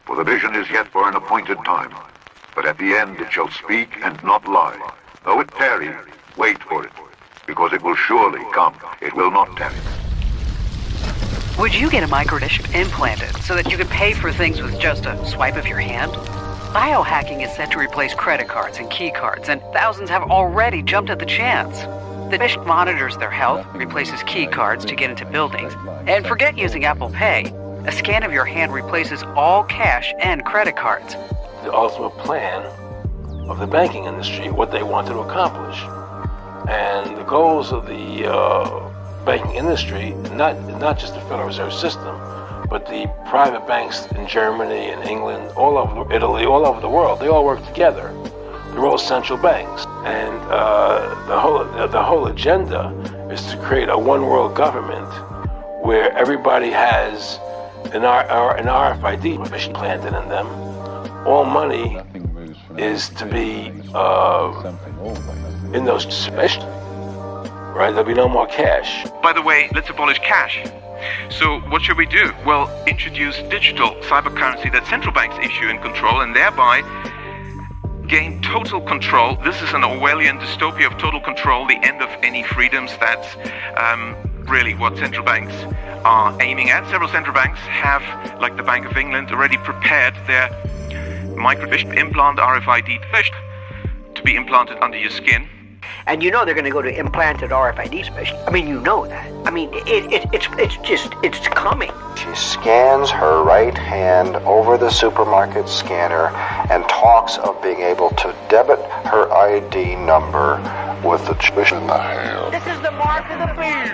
For the vision is yet for an appointed time, but at the end it shall speak and not lie. Though it tarry, wait for it, because it will surely come. It will not tarry. Would you get a microchip implanted so that you could pay for things with just a swipe of your hand? Biohacking is set to replace credit cards and key cards, and thousands have already jumped at the chance. The chip monitors their health, replaces key cards to get into buildings, and forget using Apple Pay. A scan of your hand replaces all cash and credit cards. The ultimate plan of the banking industry, what they want to accomplish. And the goals of the banking industry, not just the Federal Reserve System, but the private banks in Germany and England, all over Italy, all over the world, they all work together. They're all central banks. And the whole agenda is to create a one world government where everybody has an RFID planted in them. All money is to be in those special, right? There'll be no more cash. By the way, let's abolish cash. So what should we do? Well, introduce digital cyber currency that central banks issue and control, and thereby gain total control. This is an Orwellian dystopia of total control, the end of any freedoms. That's really what central banks are aiming at. Several central banks have, like the Bank of England, already prepared their microchip implant RFID to be implanted under your skin. And you know they're going to go to implanted RFID special. I mean, you know that. I mean, it's coming. She scans her right hand over the supermarket scanner and talks of being able to debit her ID number with the chip in the hand. This is the mark of the beast.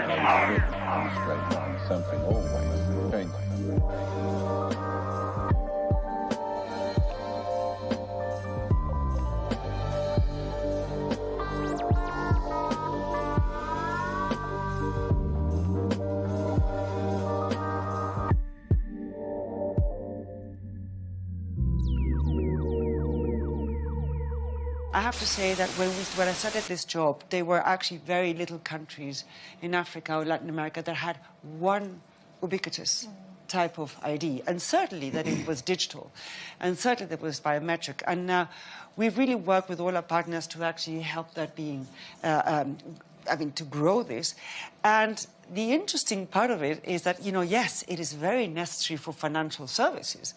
I have to say that when I started this job, there were actually very little countries in Africa or Latin America that had one ubiquitous type of ID, and certainly that it was digital, and certainly that it was biometric. And we've really worked with all our partners to actually help that being, to grow this. And the interesting part of it is that, yes, it is very necessary for financial services.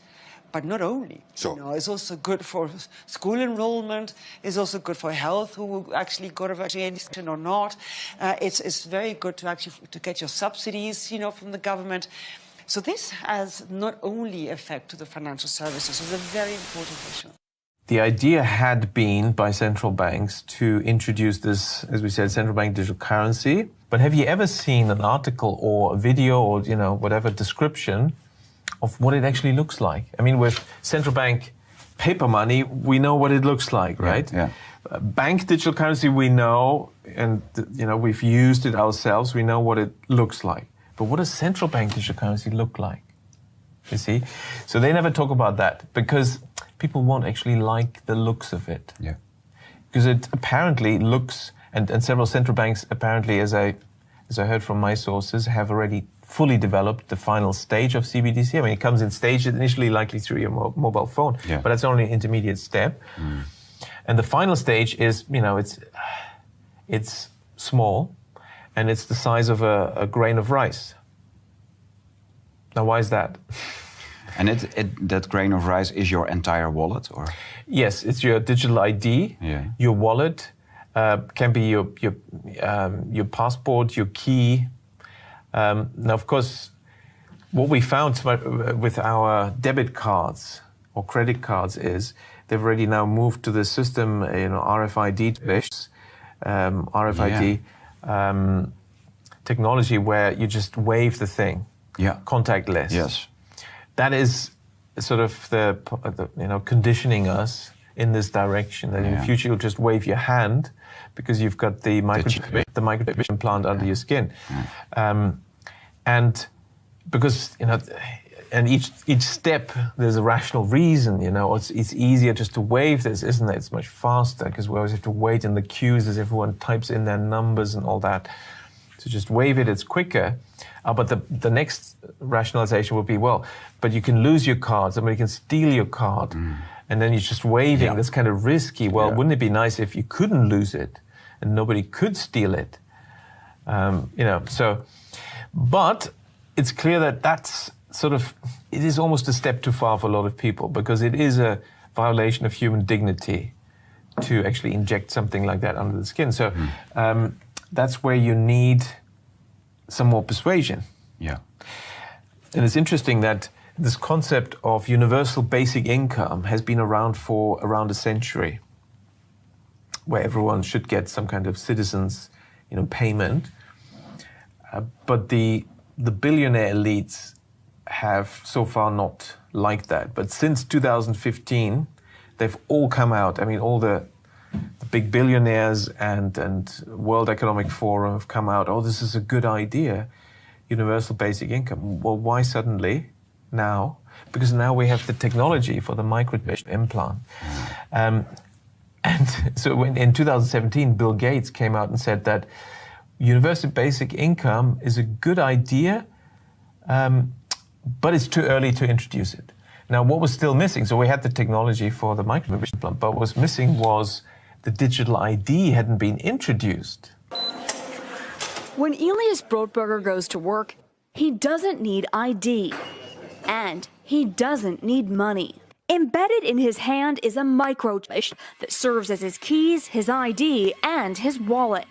But not only, it's also good for school enrollment. It's also good for health, who actually got a vaccination or not. It's very good to get your subsidies, from the government. So this has not only effect to the financial services. It's a very important issue. The idea had been by central banks to introduce this, as we said, central bank digital currency. But have you ever seen an article or a video or whatever description of what it actually looks like? I mean, with central bank paper money, we know what it looks like, right? Yeah. Bank digital currency, we know, and we've used it ourselves. We know what it looks like. But what does central bank digital currency look like? You see? So they never talk about that because people won't actually like the looks of it. Yeah. Because it apparently looks, and several central banks apparently, as I heard from my sources, have already fully developed the final stage of CBDC. I mean, it comes in stages, initially likely through your mobile phone, but that's only an intermediate step. And the final stage is, it's small, and it's the size of a grain of rice. Now, why is that? And that grain of rice is your entire wallet, or? Yes, it's your digital ID, your wallet, can be your passport, your key. Now, of course, what we found with our debit cards or credit cards is they've already now moved to the system, RFID technology where you just wave the thing, contactless. Yes, that is sort of the conditioning us in this direction. That in the future you'll just wave your hand because you've got the microchip implant under your skin. And because, and each step, there's a rational reason, it's easier just to wave this, isn't it? It's much faster because we always have to wait in the queues as everyone types in their numbers and all that. So So just waive it, it's quicker. But the next rationalization would be, well, but you can lose your card, somebody can steal your card, and then you're just waiving. That's kind of risky. Well, wouldn't it be nice if you couldn't lose it and nobody could steal it? But it's clear that that's it is almost a step too far for a lot of people, because it is a violation of human dignity to actually inject something like that under the skin. So that's where you need some more persuasion. Yeah. And it's interesting that this concept of universal basic income has been around for around a century, where everyone should get some kind of citizens, payment. But the billionaire elites have so far not liked that. But since 2015, they've all come out. I mean, all the big billionaires and World Economic Forum have come out, oh, this is a good idea, universal basic income. Well, why suddenly now? Because now we have the technology for the microchip implant. And so in 2017, Bill Gates came out and said that universal basic income is a good idea, but it's too early to introduce it. Now, what was still missing? So we had the technology for the microchip implant, but what was missing was the digital ID hadn't been introduced. When Elias Brotberger goes to work, he doesn't need ID, and he doesn't need money. Embedded in his hand is a microchip that serves as his keys, his ID, and his wallet.